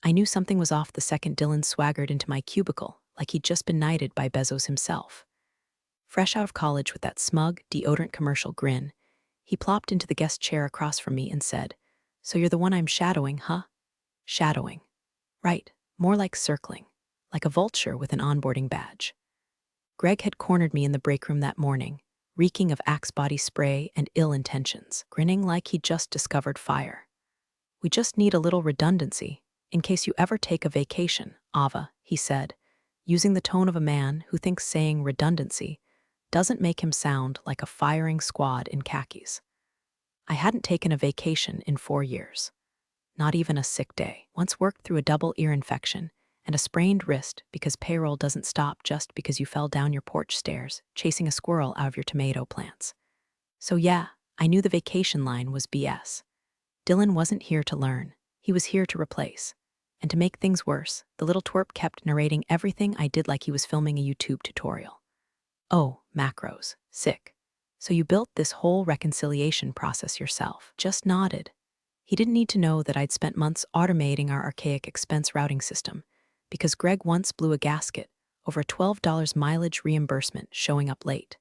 I knew something was off the second Dylan swaggered into my cubicle, like he'd just been knighted by Bezos himself. Fresh out of college with that smug, deodorant commercial grin, he plopped into the guest chair across from me and said, "So you're the one I'm shadowing, huh?" Shadowing. Right, more like circling, like a vulture with an onboarding badge. Greg had cornered me in the break room that morning, reeking of Axe body spray and ill intentions, grinning like he'd just discovered fire. "We just need a little redundancy, in case you ever take a vacation, Ava," he said, using the tone of a man who thinks saying redundancy doesn't make him sound like a firing squad in khakis. I hadn't taken a vacation in 4 years. Not even a sick day. Once worked through a double ear infection and a sprained wrist because payroll doesn't stop just because you fell down your porch stairs chasing a squirrel out of your tomato plants. So yeah, I knew the vacation line was BS. Dylan wasn't here to learn. He was here to replace. And to make things worse, the little twerp kept narrating everything I did like he was filming a YouTube tutorial. "Oh, macros. Sick. So you built this whole reconciliation process yourself." Just nodded. He didn't need to know that I'd spent months automating our archaic expense routing system, because Greg once blew a gasket over a $12 mileage reimbursement showing up late.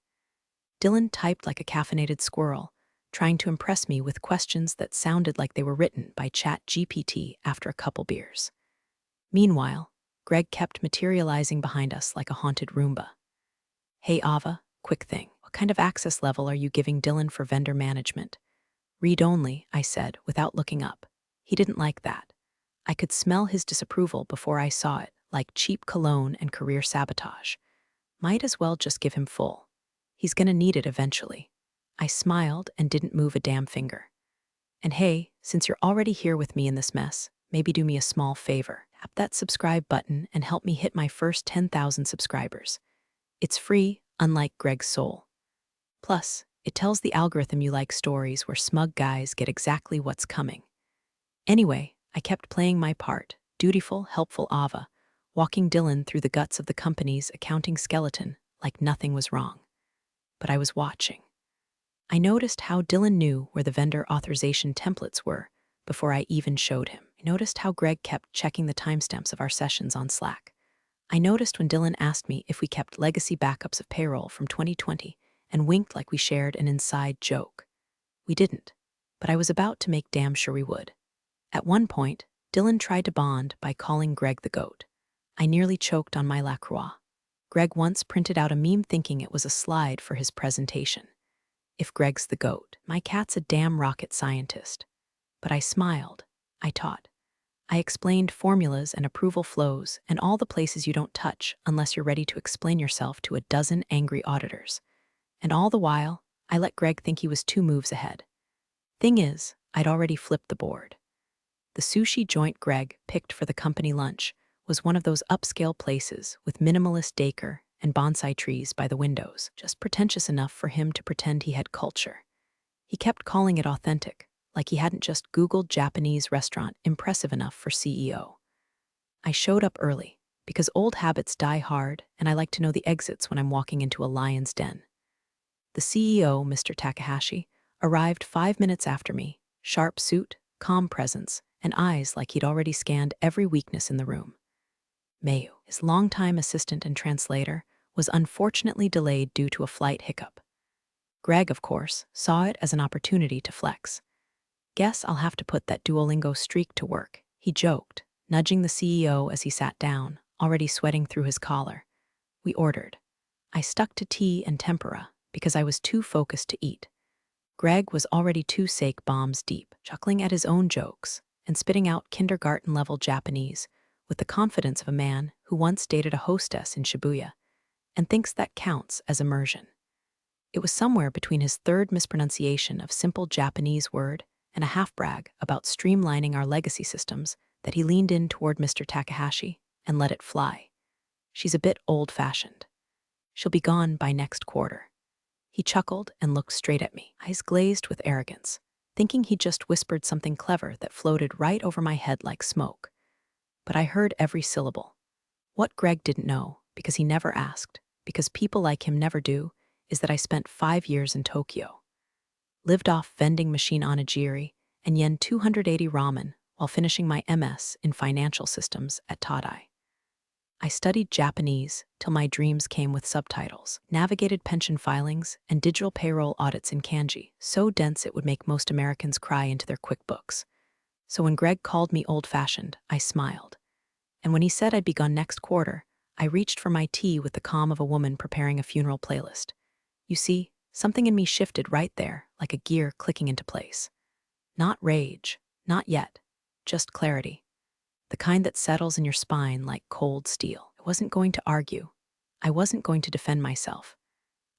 Dylan typed like a caffeinated squirrel, trying to impress me with questions that sounded like they were written by ChatGPT after a couple beers. Meanwhile, Greg kept materializing behind us like a haunted Roomba. "Hey Ava, quick thing. What kind of access level are you giving Dylan for vendor management?" "Read only," I said, without looking up. He didn't like that. I could smell his disapproval before I saw it, like cheap cologne and career sabotage. Might as well just give him full. He's gonna need it eventually. I smiled and didn't move a damn finger. "And hey, since you're already here with me in this mess, maybe do me a small favor. Tap that subscribe button and help me hit my first 10,000 subscribers. It's free, unlike Greg's soul. Plus, it tells the algorithm you like stories where smug guys get exactly what's coming." Anyway, I kept playing my part, dutiful, helpful Ava, walking Dylan through the guts of the company's accounting skeleton like nothing was wrong. But I was watching. I noticed how Dylan knew where the vendor authorization templates were before I even showed him. I noticed how Greg kept checking the timestamps of our sessions on Slack. I noticed when Dylan asked me if we kept legacy backups of payroll from 2020 and winked like we shared an inside joke. We didn't, but I was about to make damn sure we would. At one point, Dylan tried to bond by calling Greg the goat. I nearly choked on my LaCroix. Greg once printed out a meme thinking it was a slide for his presentation. If Greg's the goat, my cat's a damn rocket scientist. But I smiled. I taught. I explained formulas and approval flows and all the places you don't touch unless you're ready to explain yourself to a dozen angry auditors. And all the while, I let Greg think he was 2 moves ahead. Thing is, I'd already flipped the board. The sushi joint Greg picked for the company lunch was one of those upscale places with minimalist decor and bonsai trees by the windows, just pretentious enough for him to pretend he had culture. He kept calling it authentic, like he hadn't just Googled Japanese restaurant impressive enough for CEO. I showed up early, because old habits die hard and I like to know the exits when I'm walking into a lion's den. The CEO, Mr. Takahashi, arrived 5 minutes after me, sharp suit, calm presence, and eyes like he'd already scanned every weakness in the room. Mayu, his longtime assistant and translator, was unfortunately delayed due to a flight hiccup. Greg, of course, saw it as an opportunity to flex. "Guess I'll have to put that Duolingo streak to work," he joked, nudging the CEO as he sat down, already sweating through his collar. We ordered. I stuck to tea and tempura because I was too focused to eat. Greg was already 2 sake bombs deep, chuckling at his own jokes and spitting out kindergarten-level Japanese with the confidence of a man who once dated a hostess in Shibuya and thinks that counts as immersion. It was somewhere between his 3rd mispronunciation of simple Japanese word and a half-brag about streamlining our legacy systems that he leaned in toward Mr. Takahashi and let it fly. "She's a bit old-fashioned. She'll be gone by next quarter." He chuckled and looked straight at me, eyes glazed with arrogance, thinking he just whispered something clever that floated right over my head like smoke. But I heard every syllable. What Greg didn't know, because he never asked, because people like him never do, is that I spent 5 years in Tokyo. Lived off vending machine onigiri and yen 280 ramen while finishing my MS in financial systems at Todai. I studied Japanese till my dreams came with subtitles, navigated pension filings, and digital payroll audits in kanji, so dense it would make most Americans cry into their QuickBooks. So when Greg called me old-fashioned, I smiled. And when he said I'd be gone next quarter, I reached for my tea with the calm of a woman preparing a funeral playlist. You see, something in me shifted right there, like a gear clicking into place. Not rage, not yet, just clarity. The kind that settles in your spine like cold steel. I wasn't going to argue. I wasn't going to defend myself.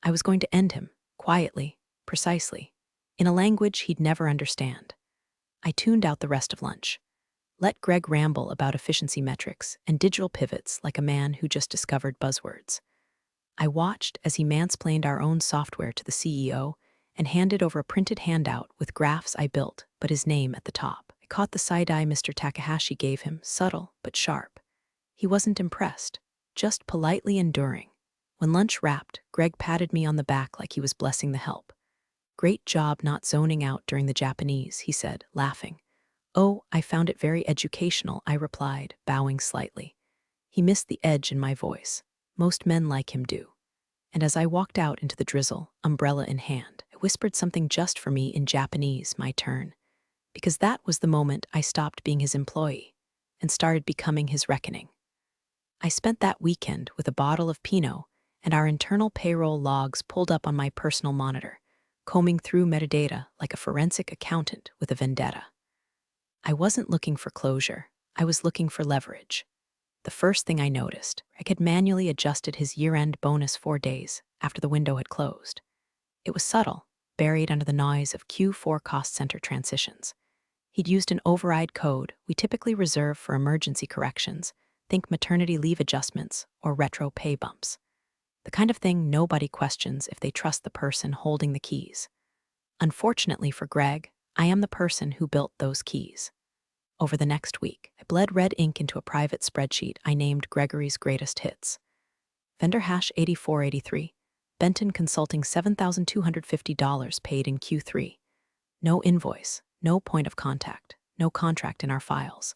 I was going to end him, quietly, precisely, in a language he'd never understand. I tuned out the rest of lunch. Let Greg ramble about efficiency metrics and digital pivots like a man who just discovered buzzwords. I watched as he mansplained our own software to the CEO and handed over a printed handout with graphs I built, but his name at the top. I caught the side-eye Mr. Takahashi gave him, subtle but sharp. He wasn't impressed, just politely enduring. When lunch wrapped, Greg patted me on the back like he was blessing the help. "Great job not zoning out during the Japanese," he said, laughing. "Oh, I found it very educational," I replied, bowing slightly. He missed the edge in my voice. Most men like him do. And as I walked out into the drizzle, umbrella in hand, I whispered something just for me in Japanese, my turn. Because that was the moment I stopped being his employee and started becoming his reckoning. I spent that weekend with a bottle of Pinot and our internal payroll logs pulled up on my personal monitor, combing through metadata like a forensic accountant with a vendetta. I wasn't looking for closure. I was looking for leverage. The first thing I noticed, Greg had manually adjusted his year-end bonus 4 days after the window had closed. It was subtle, buried under the noise of Q4 cost center transitions. He'd used an override code we typically reserve for emergency corrections, think maternity leave adjustments or retro pay bumps. The kind of thing nobody questions if they trust the person holding the keys. Unfortunately for Greg, I am the person who built those keys. Over the next week, I bled red ink into a private spreadsheet I named Gregory's Greatest Hits. Vendor hash 8483, Benton Consulting $7,250 paid in Q3. No invoice, no point of contact, no contract in our files.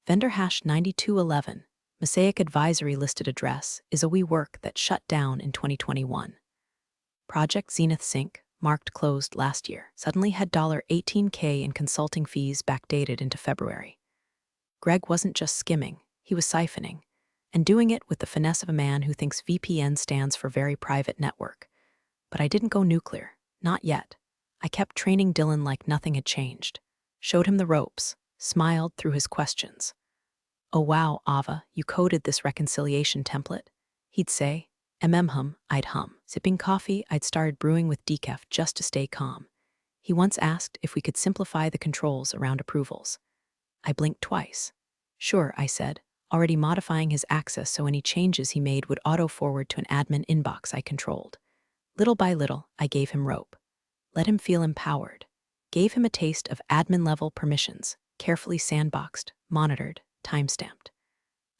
Vendor hash 9211, Mosaic Advisory listed address is a WeWork that shut down in 2021. Project Zenith Sync, marked closed last year, suddenly had $18K in consulting fees backdated into February. Greg wasn't just skimming, he was siphoning, and doing it with the finesse of a man who thinks VPN stands for Very Private Network. But I didn't go nuclear, not yet. I kept training Dylan like nothing had changed, showed him the ropes, smiled through his questions. "Oh wow, Ava, you coded this reconciliation template?" He'd say. Hum, I'd hum. Sipping coffee, I'd started brewing with decaf just to stay calm. He once asked if we could simplify the controls around approvals. I blinked twice. "Sure," I said, already modifying his access so any changes he made would auto-forward to an admin inbox I controlled. Little by little, I gave him rope. Let him feel empowered. Gave him a taste of admin-level permissions, carefully sandboxed, monitored, timestamped.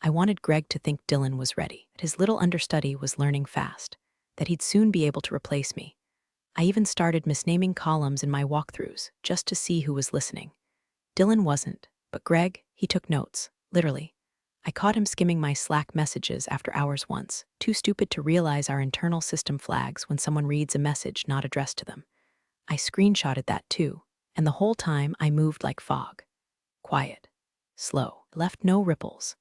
I wanted Greg to think Dylan was ready, that his little understudy was learning fast, that he'd soon be able to replace me. I even started misnaming columns in my walkthroughs just to see who was listening. Dylan wasn't, but Greg, he took notes, literally. I caught him skimming my Slack messages after hours once, too stupid to realize our internal system flags when someone reads a message not addressed to them. I screenshotted that too, and the whole time I moved like fog. Quiet. Slow. Left no ripples.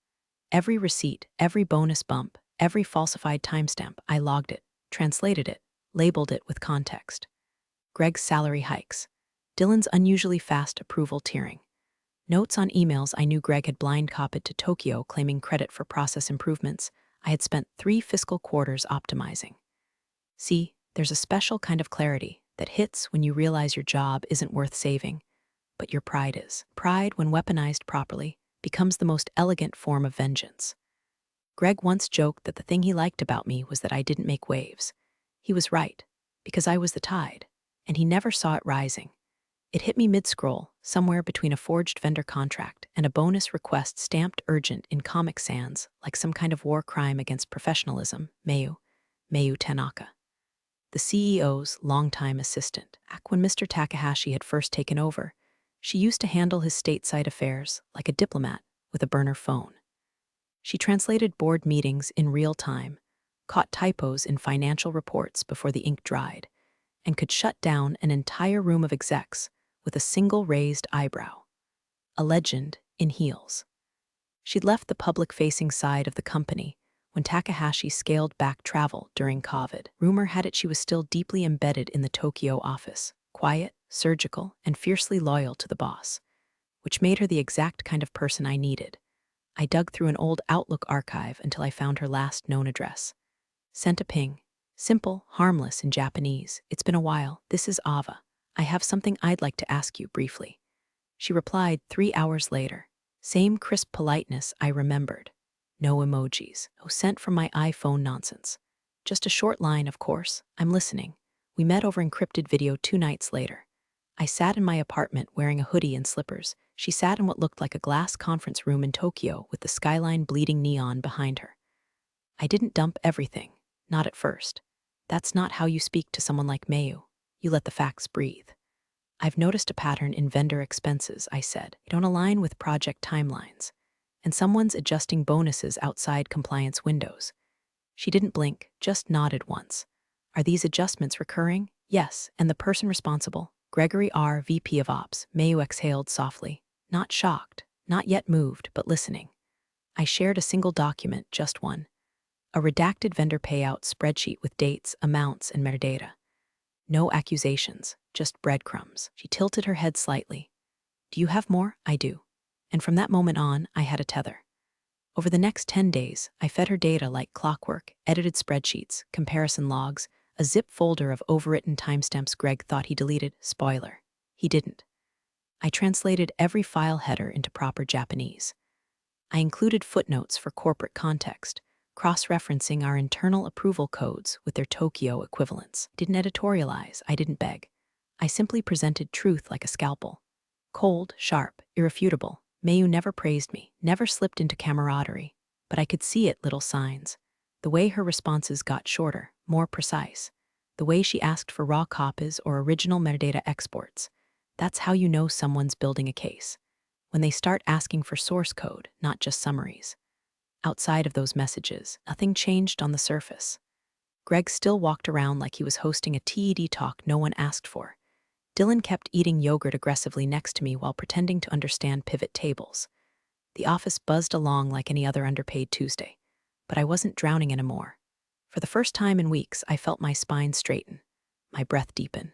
Every receipt, every bonus bump, every falsified timestamp, I logged it, translated it, labeled it with context. Greg's salary hikes. Dylan's unusually fast approval tiering. Notes on emails I knew Greg had blind copied to Tokyo claiming credit for process improvements I had spent 3 fiscal quarters optimizing. See, there's a special kind of clarity that hits when you realize your job isn't worth saving, but your pride is. Pride, when weaponized properly, becomes the most elegant form of vengeance. Greg once joked that the thing he liked about me was that I didn't make waves. He was right, because I was the tide, and he never saw it rising. It hit me mid-scroll, somewhere between a forged vendor contract and a bonus request stamped urgent in Comic Sans, like some kind of war crime against professionalism, Mayu Tanaka. The CEO's longtime assistant. Back when Mr. Takahashi had first taken over, She used to handle his stateside affairs like a diplomat with a burner phone. She translated board meetings in real time, caught typos in financial reports before the ink dried, and could shut down an entire room of execs with a single raised eyebrow. A legend in heels. She'd left the public-facing side of the company when Takahashi scaled back travel during COVID. Rumor had it she was still deeply embedded in the Tokyo office, quiet, surgical, and fiercely loyal to the boss, which made her the exact kind of person I needed. I dug through an old Outlook archive until I found her last known address. Sent a ping. Simple, harmless in Japanese. It's been a while. This is Ava. I have something I'd like to ask you briefly. She replied 3 hours later. Same crisp politeness I remembered. No emojis. No sent from my iPhone nonsense. Just a short line, of course. I'm listening. We met over encrypted video 2 nights later. I sat in my apartment wearing a hoodie and slippers. She sat in what looked like a glass conference room in Tokyo with the skyline bleeding neon behind her. I didn't dump everything. Not at first. That's not how you speak to someone like Mayu. You let the facts breathe. I've noticed a pattern in vendor expenses, I said. They don't align with project timelines. And someone's adjusting bonuses outside compliance windows. She didn't blink, just nodded once. Are these adjustments recurring? Yes, and the person responsible? Gregory R., VP of Ops. Mayu exhaled softly. Not shocked, not yet moved, but listening. I shared a single document, just one. A redacted vendor payout spreadsheet with dates, amounts, and metadata. No accusations, just breadcrumbs. She tilted her head slightly. Do you have more? I do. And from that moment on, I had a tether. Over the next 10 days, I fed her data like clockwork, edited spreadsheets, comparison logs, a zip folder of overwritten timestamps Greg thought he deleted. Spoiler. He didn't. I translated every file header into proper Japanese. I included footnotes for corporate context, cross-referencing our internal approval codes with their Tokyo equivalents. Didn't editorialize, I didn't beg. I simply presented truth like a scalpel. Cold, sharp, irrefutable. Mayu never praised me, never slipped into camaraderie, but I could see it, little signs. The way her responses got shorter, more precise. The way she asked for raw copies or original metadata exports. That's how you know someone's building a case. When they start asking for source code, not just summaries. Outside of those messages, nothing changed on the surface. Greg still walked around like he was hosting a TED talk no one asked for. Dylan kept eating yogurt aggressively next to me while pretending to understand pivot tables. The office buzzed along like any other underpaid Tuesday, but I wasn't drowning anymore. For the first time in weeks, I felt my spine straighten, my breath deepen.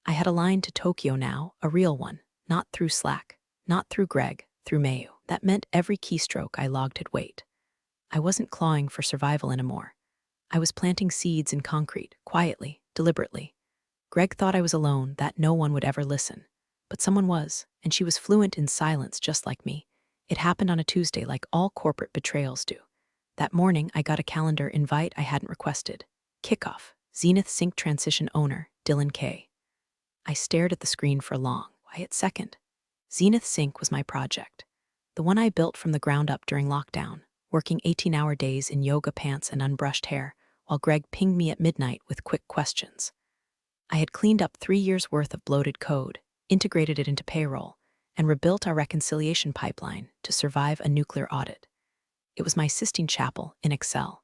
I had a line to Tokyo now, a real one, not through Slack, not through Greg, through Mayu. That meant every keystroke I logged had weight. I wasn't clawing for survival anymore. I was planting seeds in concrete, quietly, deliberately. Greg thought I was alone, that no one would ever listen. But someone was, and she was fluent in silence just like me. It happened on a Tuesday like all corporate betrayals do. That morning, I got a calendar invite I hadn't requested. Kickoff, Zenith Sync Transition Owner, Dylan K. I stared at the screen for long, quiet second. Zenith Sync was my project. The one I built from the ground up during lockdown, working 18-hour days in yoga pants and unbrushed hair, while Greg pinged me at midnight with quick questions. I had cleaned up 3 years' worth of bloated code, integrated it into payroll, and rebuilt our reconciliation pipeline to survive a nuclear audit. It was my Sistine Chapel in Excel.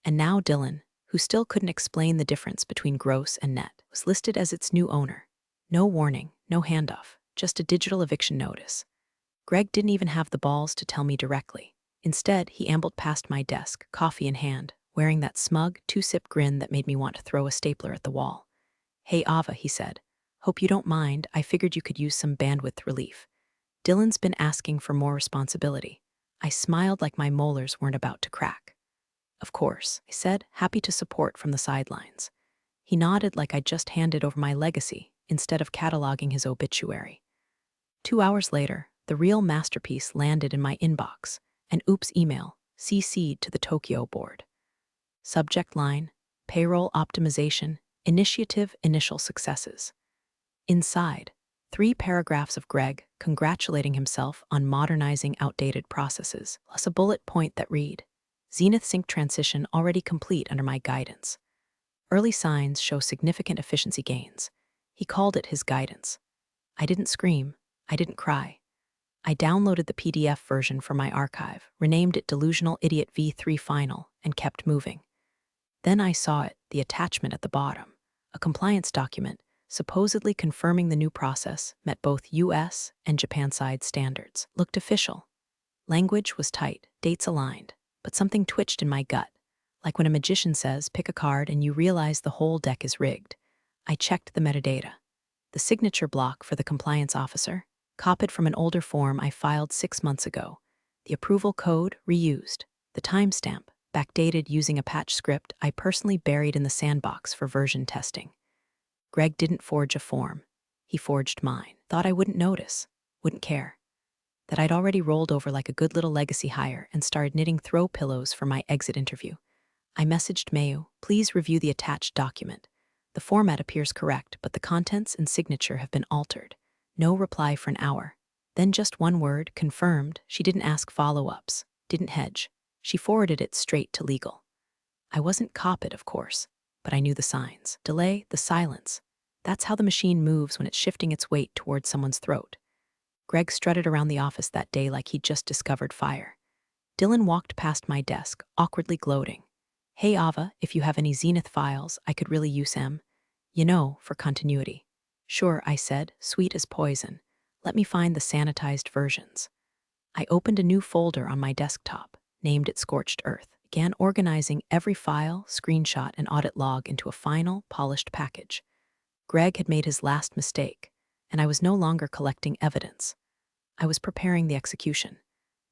And now Dylan, who still couldn't explain the difference between gross and net, was listed as its new owner. No warning, no handoff, just a digital eviction notice. Greg didn't even have the balls to tell me directly. Instead, he ambled past my desk, coffee in hand, wearing that smug, two-sip grin that made me want to throw a stapler at the wall. Hey Ava, he said. Hope you don't mind, I figured you could use some bandwidth relief. Dylan's been asking for more responsibility. I smiled like my molars weren't about to crack. Of course, I said, happy to support from the sidelines. He nodded like I'd just handed over my legacy, instead of cataloging his obituary. 2 hours later, the real masterpiece landed in my inbox, an oops email, CC'd to the Tokyo board. Subject line, payroll optimization, initiative initial successes. Inside, 3 paragraphs of Greg congratulating himself on modernizing outdated processes, plus a bullet point that read, Zenith Sync transition already complete under my guidance. Early signs show significant efficiency gains. He called it his guidance. I didn't scream, I didn't cry. I downloaded the PDF version from my archive, renamed it Delusional Idiot V3 Final, and kept moving. Then I saw it, the attachment at the bottom, a compliance document supposedly confirming the new process met both US and Japan side standards. Looked official. Language was tight, dates aligned, but something twitched in my gut, like when a magician says, pick a card and you realize the whole deck is rigged. I checked the metadata. The signature block for the compliance officer, copied from an older form I filed 6 months ago. The approval code, reused. The timestamp, backdated using a patch script I personally buried in the sandbox for version testing. Greg didn't forge a form. He forged mine. Thought I wouldn't notice, wouldn't care. That I'd already rolled over like a good little legacy hire and started knitting throw pillows for my exit interview. I messaged Mayu, please review the attached document. The format appears correct, but the contents and signature have been altered. No reply for an hour. Then just one word, confirmed. She didn't ask follow-ups, didn't hedge. She forwarded it straight to legal. I wasn't copied, of course, but I knew the signs. Delay, the silence. That's how the machine moves when it's shifting its weight towards someone's throat. Greg strutted around the office that day like he'd just discovered fire. Dylan walked past my desk, awkwardly gloating. Hey Ava, if you have any Zenith files, I could really use them. You know, for continuity. Sure, I said, sweet as poison. Let me find the sanitized versions. I opened a new folder on my desktop, named it Scorched Earth, began organizing every file, screenshot, and audit log into a final, polished package. Greg had made his last mistake, and I was no longer collecting evidence. I was preparing the execution.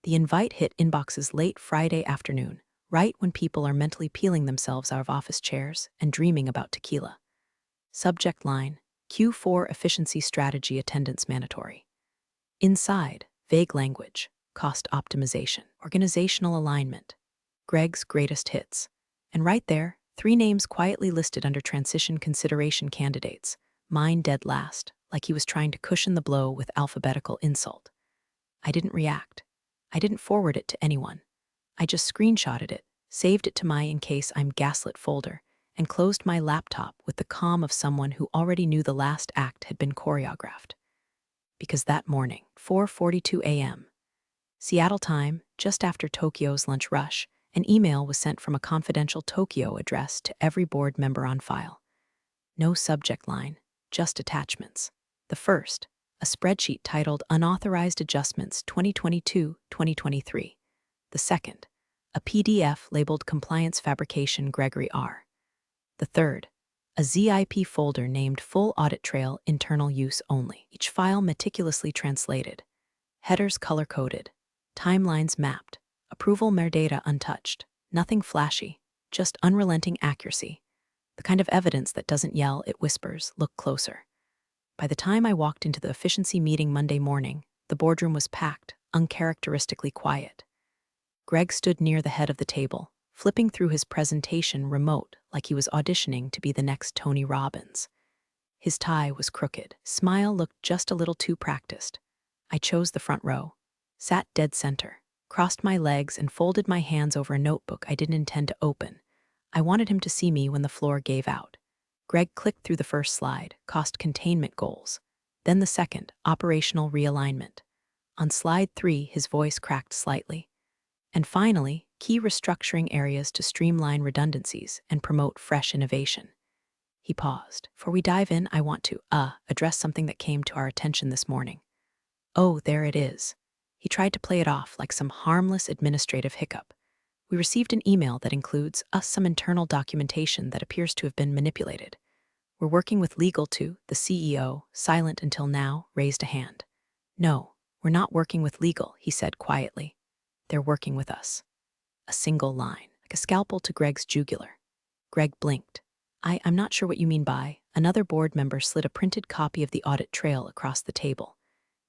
The invite hit inboxes late Friday afternoon, right when people are mentally peeling themselves out of office chairs and dreaming about tequila. Subject line, Q4 Efficiency Strategy Attendance Mandatory. Inside, vague language, cost optimization, organizational alignment, Greg's greatest hits. And right there, 3 names quietly listed under transition consideration candidates, mine dead last, like he was trying to cushion the blow with alphabetical insult. I didn't react. I didn't forward it to anyone. I just screenshotted it, saved it to my in case I'm gaslit folder, and closed my laptop with the calm of someone who already knew the last act had been choreographed. Because that morning, 4:42 a.m., Seattle time, just after Tokyo's lunch rush, an email was sent from a confidential Tokyo address to every board member on file. No subject line, just attachments. The first, a spreadsheet titled Unauthorized Adjustments 2022-2023. The second, a PDF labeled Compliance Fabrication Gregory R. The third, a ZIP folder named Full Audit Trail Internal Use Only. Each file meticulously translated. Headers color-coded. Timelines mapped. Approval metadata untouched. Nothing flashy, just unrelenting accuracy. The kind of evidence that doesn't yell, it whispers, look closer. By the time I walked into the efficiency meeting Monday morning, the boardroom was packed, uncharacteristically quiet. Greg stood near the head of the table, flipping through his presentation remote like he was auditioning to be the next Tony Robbins. His tie was crooked. Smile looked just a little too practiced. I chose the front row, sat dead center, crossed my legs and folded my hands over a notebook I didn't intend to open. I wanted him to see me when the floor gave out. Greg clicked through the first slide, cost containment goals. Then the second, operational realignment. On slide 3, his voice cracked slightly. And finally, key restructuring areas to streamline redundancies and promote fresh innovation. He paused. Before we dive in, I want to, address something that came to our attention this morning. Oh, there it is. He tried to play it off like some harmless administrative hiccup. We received an email that includes some internal documentation that appears to have been manipulated. We're working with legal to, the CEO, silent until now, raised a hand. No, we're not working with legal, he said quietly. They're working with us. A single line, like a scalpel to Greg's jugular. Greg blinked. I'm not sure what you mean by. Another board member slid a printed copy of the audit trail across the table.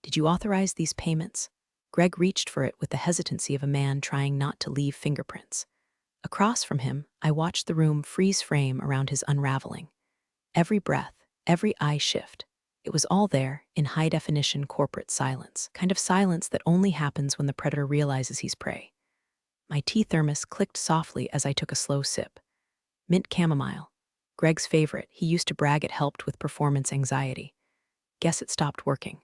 Did you authorize these payments? Greg reached for it with the hesitancy of a man trying not to leave fingerprints. Across from him, I watched the room freeze frame around his unraveling. Every breath, every eye shift. It was all there in high-definition corporate silence, kind of silence that only happens when the predator realizes he's prey. My tea thermos clicked softly as I took a slow sip. Mint chamomile. Greg's favorite. He used to brag it helped with performance anxiety. Guess it stopped working.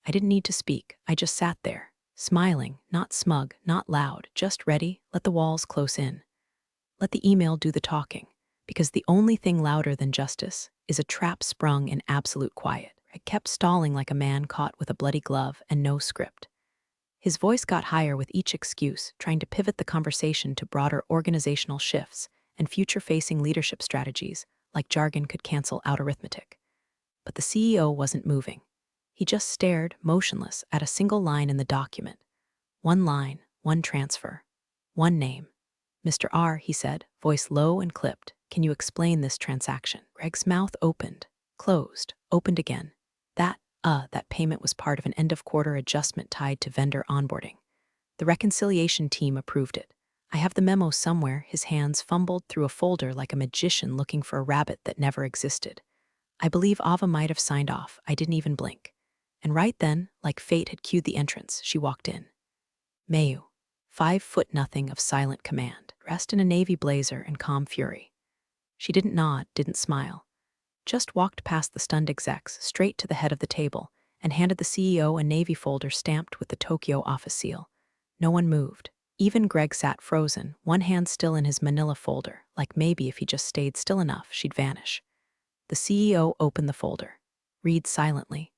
I didn't need to speak. I just sat there, smiling, not smug, not loud, just ready. Let the walls close in. Let the email do the talking, because the only thing louder than justice is a trap sprung in absolute quiet. I kept stalling like a man caught with a bloody glove and no script. His voice got higher with each excuse, trying to pivot the conversation to broader organizational shifts and future-facing leadership strategies, like jargon could cancel out arithmetic. But the CEO wasn't moving. He just stared, motionless, at a single line in the document. One line, one transfer, one name. "Mr. R," he said, voice low and clipped, "can you explain this transaction?" Greg's mouth opened, closed, opened again. That payment was part of an end-of-quarter adjustment tied to vendor onboarding. The reconciliation team approved it. I have the memo somewhere. His hands fumbled through a folder like a magician looking for a rabbit that never existed. I believe Ava might have signed off. I didn't even blink. And right then, like fate had cued the entrance, she walked in. Mayu, 5'0" of silent command, dressed in a navy blazer and calm fury. She didn't nod, didn't smile. Just walked past the stunned execs, straight to the head of the table, and handed the CEO a navy folder stamped with the Tokyo office seal. No one moved. Even Greg sat frozen, one hand still in his manila folder, like maybe if he just stayed still enough, she'd vanish. The CEO opened the folder. Read silently.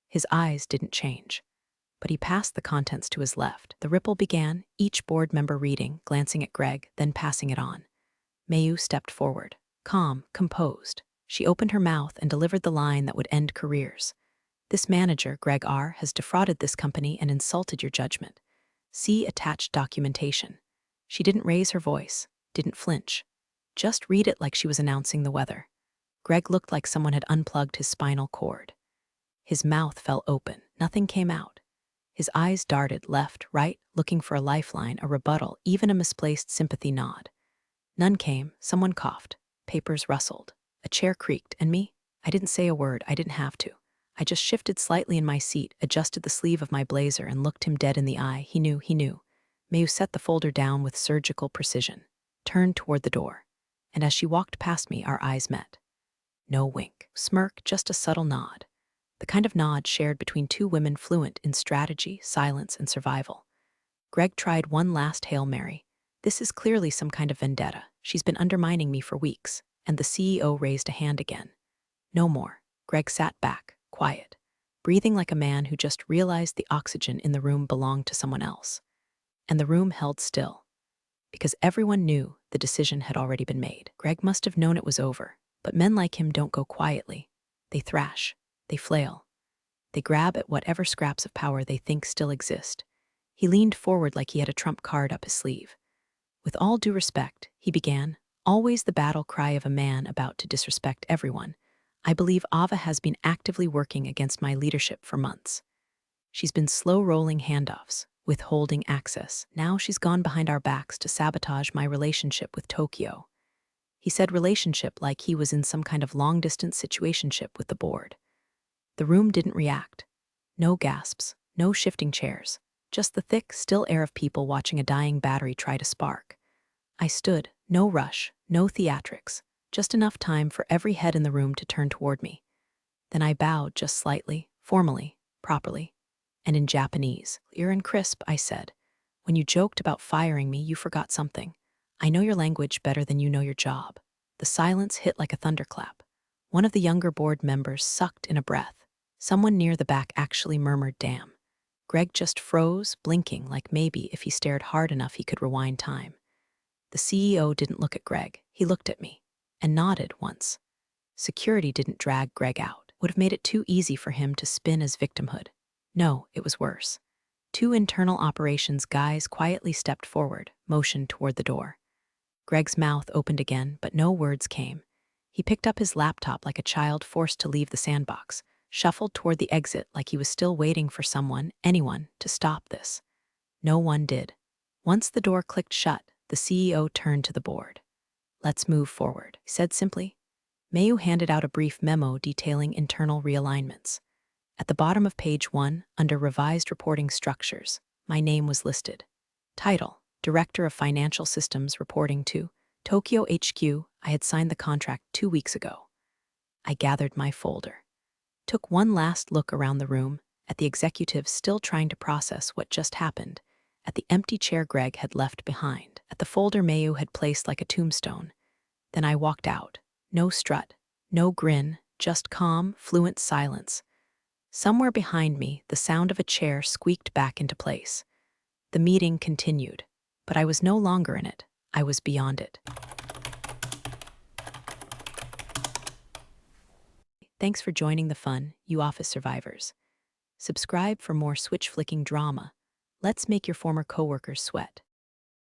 His eyes didn't change. But he passed the contents to his left. The ripple began, each board member reading, glancing at Greg, then passing it on. Mayu stepped forward, calm, composed. She opened her mouth and delivered the line that would end careers. "This manager, Greg R., has defrauded this company and insulted your judgment. See attached documentation." She didn't raise her voice, didn't flinch. Just read it like she was announcing the weather. Greg looked like someone had unplugged his spinal cord. His mouth fell open. Nothing came out. His eyes darted left, right, looking for a lifeline, a rebuttal, even a misplaced sympathy nod. None came. Someone coughed. Papers rustled. A chair creaked, and me? I didn't say a word. I didn't have to. I just shifted slightly in my seat, adjusted the sleeve of my blazer, and looked him dead in the eye. He knew. Mayu set the folder down with surgical precision, turned toward the door, and as she walked past me, our eyes met. No wink, smirk, just a subtle nod. The kind of nod shared between two women fluent in strategy, silence, and survival. Greg tried one last Hail Mary. This is clearly some kind of vendetta. She's been undermining me for weeks. And the CEO raised a hand again. No more. Greg sat back, quiet, breathing like a man who just realized the oxygen in the room belonged to someone else. And the room held still, because everyone knew the decision had already been made. Greg must have known it was over, but men like him don't go quietly. They thrash, they flail, they grab at whatever scraps of power they think still exist. He leaned forward like he had a trump card up his sleeve. "With all due respect," he began, always the battle cry of a man about to disrespect everyone, "I believe Ava has been actively working against my leadership for months. She's been slow-rolling handoffs, withholding access. Now she's gone behind our backs to sabotage my relationship with Tokyo." He said relationship like he was in some kind of long-distance situationship with the board. The room didn't react. No gasps, no shifting chairs, just the thick, still air of people watching a dying battery try to spark. I stood, no rush, no theatrics, just enough time for every head in the room to turn toward me. Then I bowed just slightly, formally, properly, and in Japanese. "Clear and crisp," I said. "When you joked about firing me, you forgot something. I know your language better than you know your job." The silence hit like a thunderclap. One of the younger board members sucked in a breath. Someone near the back actually murmured, "Damn." Greg just froze, blinking like maybe if he stared hard enough he could rewind time. The CEO didn't look at Greg. He looked at me and nodded once. Security didn't drag Greg out. Would have made it too easy for him to spin as victimhood. No, it was worse. Two internal operations guys quietly stepped forward, motioned toward the door. Greg's mouth opened again, but no words came. He picked up his laptop like a child forced to leave the sandbox, shuffled toward the exit like he was still waiting for someone, anyone, to stop this. No one did. Once the door clicked shut, the CEO turned to the board. "Let's move forward," he said simply. Mayu handed out a brief memo detailing internal realignments. At the bottom of page 1, under Revised Reporting Structures, my name was listed. Title: Director of Financial Systems reporting to Tokyo HQ. I had signed the contract 2 weeks ago. I gathered my folder. Took one last look around the room, at the executive still trying to process what just happened, at the empty chair Greg had left behind, at the folder Mayu had placed like a tombstone. Then I walked out. No strut, no grin, just calm, fluent silence. Somewhere behind me, the sound of a chair squeaked back into place. The meeting continued, but I was no longer in it. I was beyond it. Thanks for joining the fun, you office survivors. Subscribe for more switch-flicking drama. Let's make your former coworkers sweat.